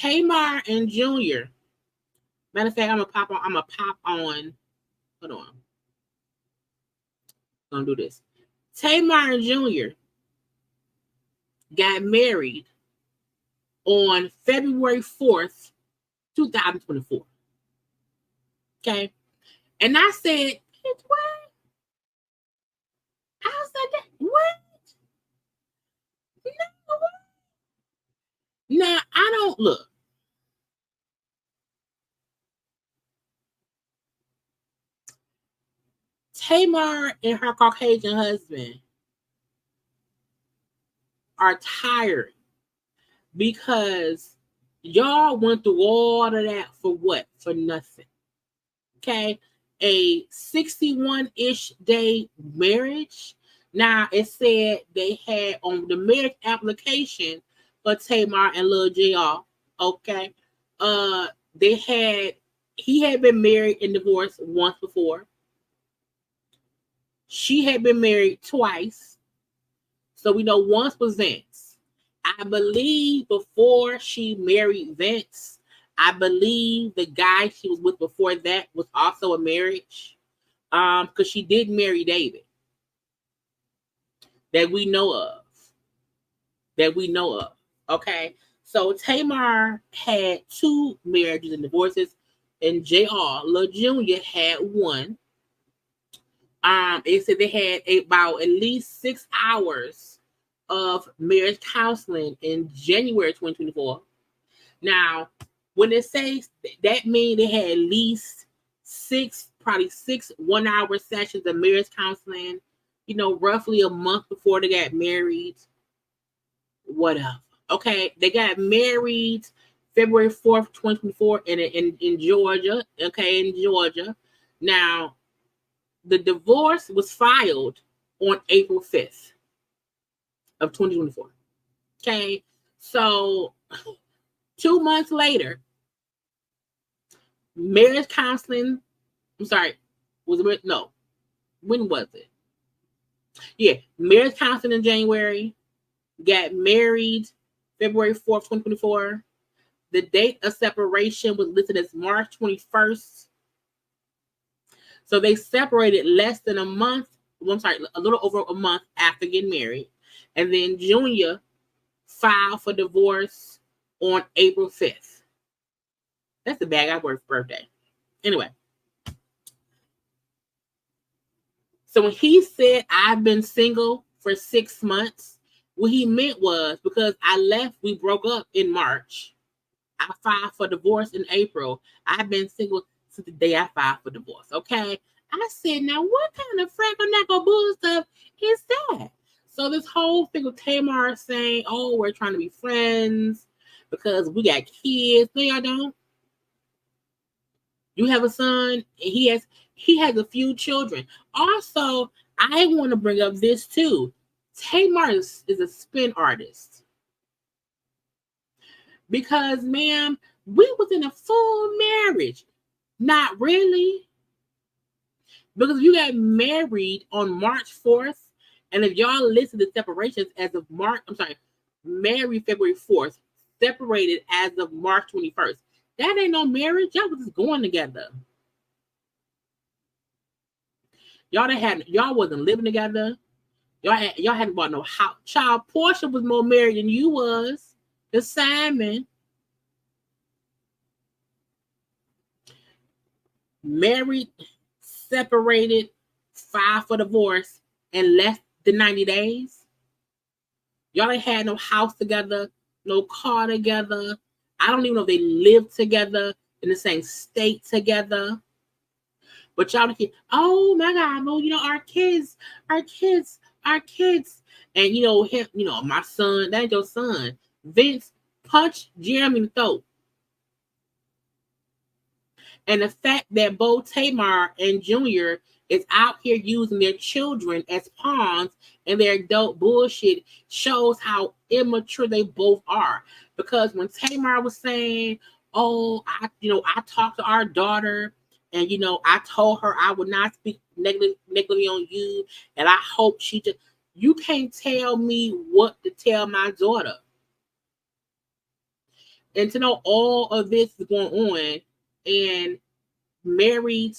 Tamar and Junior. Matter of fact, I'm gonna pop on. Hold on. I'm gonna do this. Tamar and Junior got married on February 4th, 2024. Okay. And I said, what? I said, what? No, what? Now, I don't look. Tamar and her Caucasian husband are tired because y'all went through all of that for what? For nothing. Okay. A 61-ish day marriage. Now, it said they had on the marriage application for Tamar and Lil JR. Okay. He had been married and divorced once before. She had been married twice. So we know once was Vince. I believe before she married Vince, I believe the guy she was with before that was also a marriage. Because she did marry David. That we know of. Okay. So Tamar had 2 marriages and divorces, and JR, Lil Junior, had 1. It said they had about at least 6 hours of marriage counseling in January 2024. Now, when it says that means they had at least 6 1-hour sessions of marriage counseling, roughly a month before they got married. Whatever. Okay, they got married February 4th, 2024 in Georgia. Okay, in Georgia. Now, the divorce was filed on April 5th of 2024. Okay, so 2 months later, marriage counseling. I'm sorry, when was it? Yeah, marriage counseling in January. Got married February 4th, 2024. The date of separation was listed as March 21st. So they separated less than a month. A little over a month after getting married. And then Junior filed for divorce on April 5th. That's the bad guy's birthday. Anyway. So when he said, I've been single for 6 months, what he meant was because I left, we broke up in March. I filed for divorce in April. I've been single since the day I filed for divorce. Okay. I said, now what kind of freckle bull stuff is that? So this whole thing with Tamar saying, oh, we're trying to be friends because we got kids. No, y'all don't. You have a son, and he has a few children. Also, I want to bring up this too. Tamar is a spin artist. Because, ma'am, we was in a full marriage. Not really. Because you got married on March 4th, and if y'all listen to separations as of married February 4th, separated as of March 21st. That ain't no marriage. Y'all was just going together. Y'all wasn't living together. Y'all hadn't bought no house. Child, Portia was more married than you was. The Simon. Married, separated, filed for divorce, and less than 90 days. Y'all ain't had no house together, no car together. I don't even know if they lived together in the same state together. But y'all, oh my God, well, our kids. And him, my son, that ain't your son. Vince punched Jeremy in the throat And the fact that both Tamar and Junior is out here using their children as pawns in their adult bullshit shows how immature they both are. Because when Tamar was saying, "Oh, I talked to our daughter, and I told her I would not speak negatively on you, and I hope she just," you can't tell me what to tell my daughter. And to know all of this is going on, and married,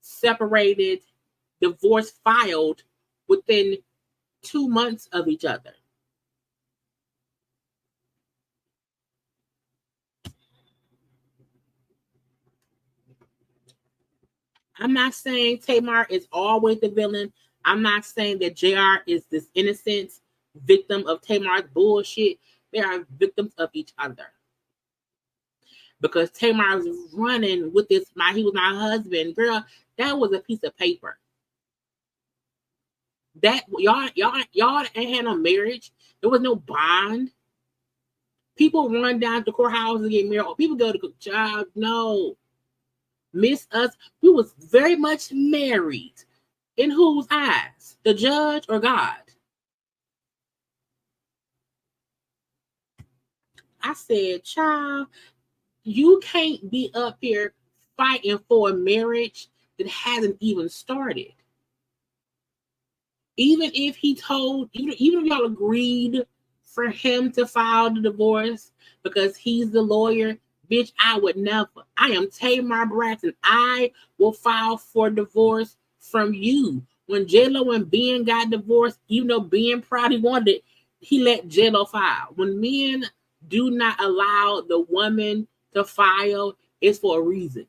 separated, divorce filed within 2 months of each other. I'm not saying Tamar is always the villain. I'm not saying that JR is this innocent victim of Tamar's bullshit. They are victims of each other. Because Tamar was running with he was my husband. Girl, that was a piece of paper. That y'all ain't had no marriage. There was no bond. People run down to the courthouse and get married. People go to job. No. Miss us. We was very much married. In whose eyes? The judge or God? I said, child, you can't be up here fighting for a marriage that hasn't even started. Even if even if y'all agreed for him to file the divorce because he's the lawyer, bitch, I would never. I am Tamar Braxton. I will file for divorce from you. When J-Lo and Ben got divorced, even though Ben probably wanted it, he let J-Lo file. When men do not allow the woman to file, it's for a reason.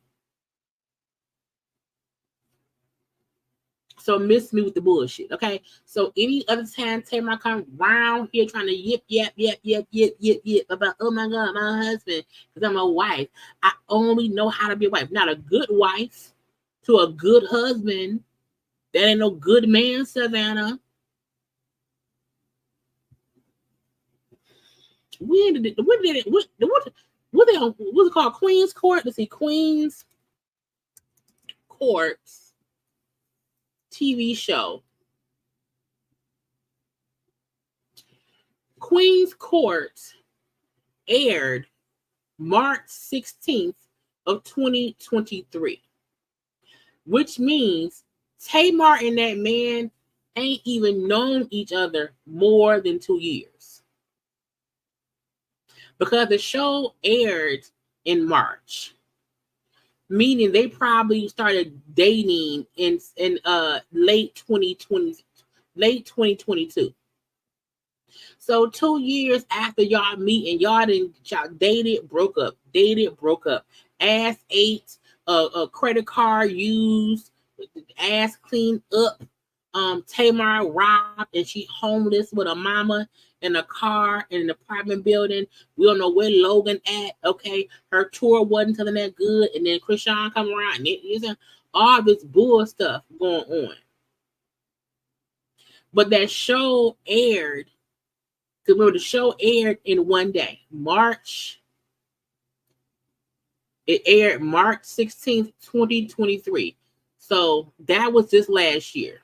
So miss me with the bullshit, okay? So any other time Tamar come around here trying to yip about, oh my God, my husband, because I'm a wife. I only know how to be a wife. Not a good wife to a good husband. That ain't no good man, Savannah. What did it? What they on? What's it called? Queen's Court. Let's see, Queen's Court TV show. Queen's Court aired March 16th of 2023, which means Tamar and that man ain't even known each other more than 2 years. Because the show aired in March, meaning they probably started dating in late 2022. So 2 years after y'all meet and y'all dated, broke up, ass ate, a credit card used, ass cleaned up. Tamar robbed and she homeless with a mama in a car in an apartment building. We don't know where Logan at. Okay, her tour wasn't telling that good, and then Krishan come around and all this bull stuff going on. But that show aired. Remember, the show aired in one day. It aired March 16th, 2023. So that was just last year.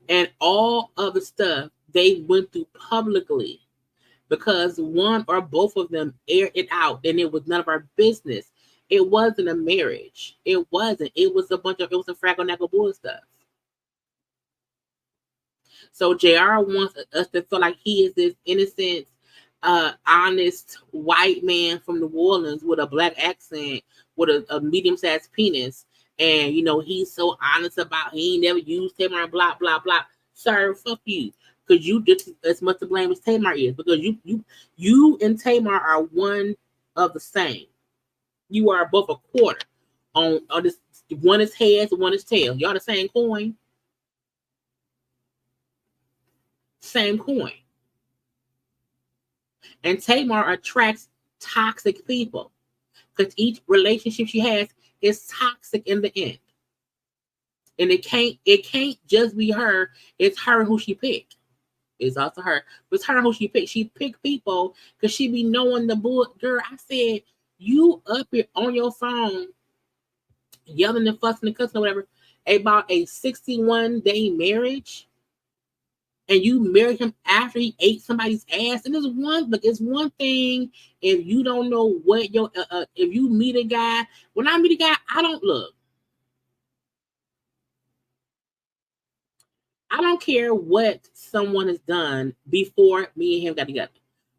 And all of the stuff they went through publicly because one or both of them aired it out, and it was none of our business. It wasn't a marriage. It wasn't. It was a fraggle bull stuff. So JR wants us to feel like he is this innocent, honest white man from New Orleans with a black accent, with a medium-sized penis. And, he's so honest about he ain't never used Tamar, blah, blah, blah. Sir, fuck you. Because you just as much to blame as Tamar is. Because you and Tamar are one of the same. You are both a quarter. On this, one is heads, one is tails. Y'all the same coin. Same coin. And Tamar attracts toxic people. Because each relationship she has is toxic in the end. And it can't just be her. It's her who she picked. It's also her. But it's her who she picked. She picked people because she be knowing the bull. Girl, I said, You up here on your phone, yelling and fussing and cussing or whatever about a 61-day marriage, and you married him after he ate somebody's ass. And it's one thing if you don't know what your if you meet a guy. When I meet a guy, I don't look. I don't care what someone has done before me and him got together.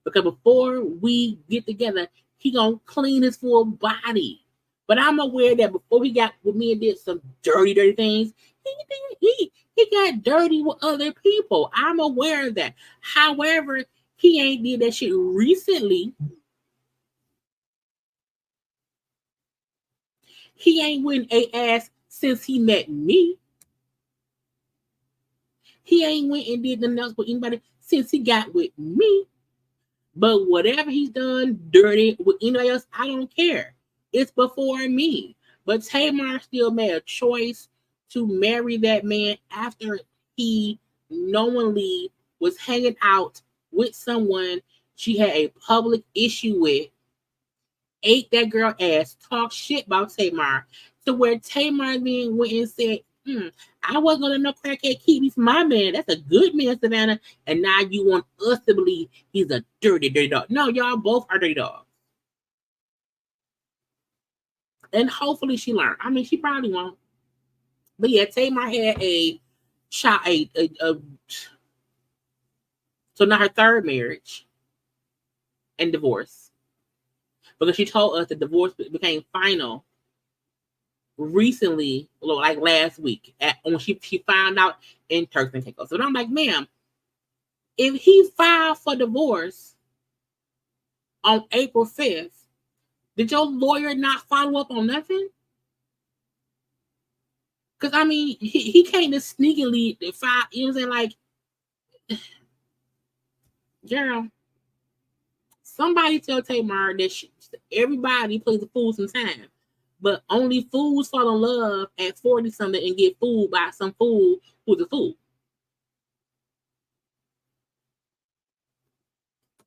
Because before we get together, he gonna clean his full body. But I'm aware that before he got with me and did some dirty things, he got dirty with other people. I'm aware of that. However, he ain't did that shit recently. He ain't went a ass since he met me. He ain't went and did nothing else with anybody since he got with me. But whatever he's done dirty with anybody else, I don't care. It's before me. But Tamar still made a choice to marry that man after he knowingly was hanging out with someone she had a public issue with, ate that girl ass, talked shit about Tamar, to where Tamar then went and said, I wasn't gonna let no crackhead keep me from my man. That's a good man, Savannah. And now you want us to believe he's a dirty dog. No, y'all both are dirty dogs. And hopefully she learned. I mean, she probably won't. But yeah, Tamar had a child, so not her third marriage and divorce. Because she told us the divorce became final recently, like last week, when she found out in Turks and Caicos. So I'm like, ma'am, if he filed for divorce on April 5th, did your lawyer not follow up on nothing? Because, I mean, he can't just sneakily file, you know what I'm saying? Like, girl, somebody tell Tamar that everybody plays a fool sometimes. But only fools fall in love at 40-something and get fooled by some fool who's a fool.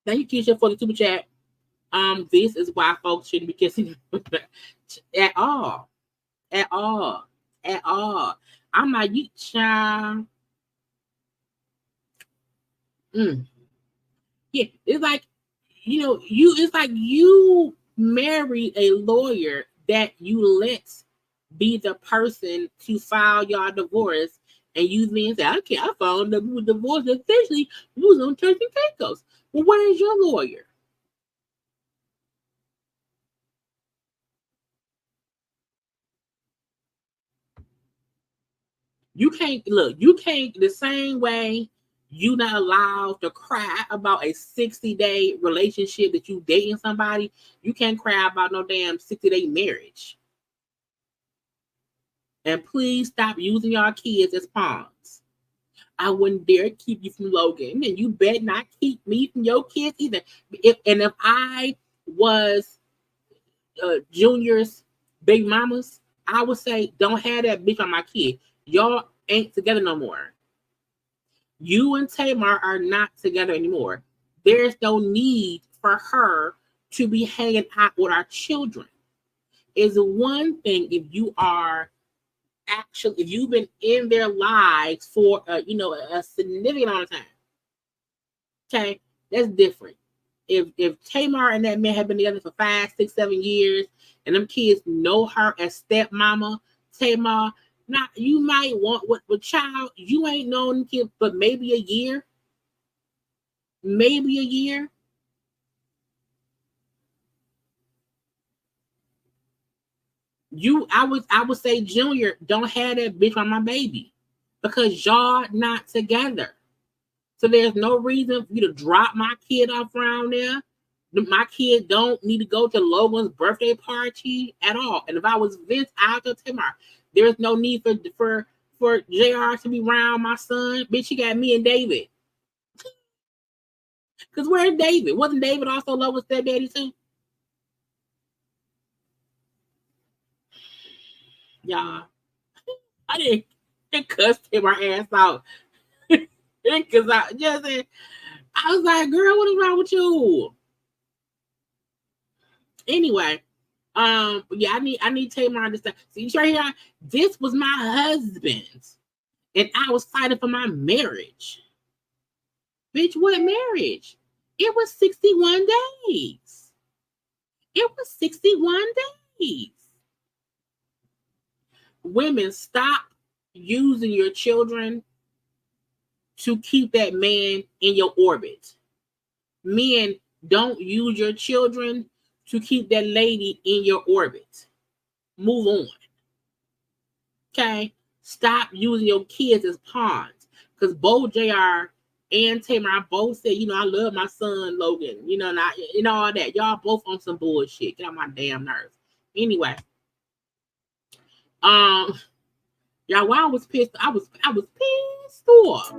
Thank you, Keisha, for the super chat. This is why folks shouldn't be kissing at all. At all. At all. I'm like, you child. Yeah, it's like, it's like you married a lawyer that you let be the person to file your divorce, and you then say, okay, I filed the divorce officially. You was on Turks and Caicos. Well, where's your lawyer? You can't the same way you not allowed to cry about a 60-day relationship that you dating somebody. You can't cry about no damn 60-day marriage. And please stop using your kids as pawns. I wouldn't dare keep you from Logan, and you better not keep me from your kids either. If I was Junior's big mamas, I would say, don't have that bitch on my kid. Y'all ain't together no more. You and Tamar are not together anymore. There's no need for her to be hanging out with our children. It's one thing if you are actually, if you've been in their lives for a significant amount of time. Okay, that's different. If Tamar and that man have been together for 5, 6, 7 years, and them kids know her as stepmama, Tamar, now you might want with child, you ain't known kid but maybe a year. Maybe a year. I would say, Junior, don't have that bitch on my baby. Because y'all not together. So there's no reason for you to drop my kid off around there. My kid don't need to go to Logan's birthday party at all. And if I was Vince, I'll go Tamar. There's no need for JR to be around my son. Bitch, she got me and David. Because where's David? Wasn't David also love with stepdaddy too? Y'all, I didn't cuss Tamar ass out. Because I was like, girl, what is wrong with you? Anyway, yeah, I need Tamar to stop. See, right here, this was my husband, and I was fighting for my marriage. Bitch, what marriage? It was 61 days. It was 61 days. Women, stop using your children to keep that man in your orbit. Men, don't use your children to keep that lady in your orbit. Move on. Okay? Stop using your kids as pawns. Because both JR and Tamar both said, I love my son Logan. And all that. Y'all both on some bullshit. Get on my damn nerves. Anyway. Y'all, while I was pissed, I was pissed off.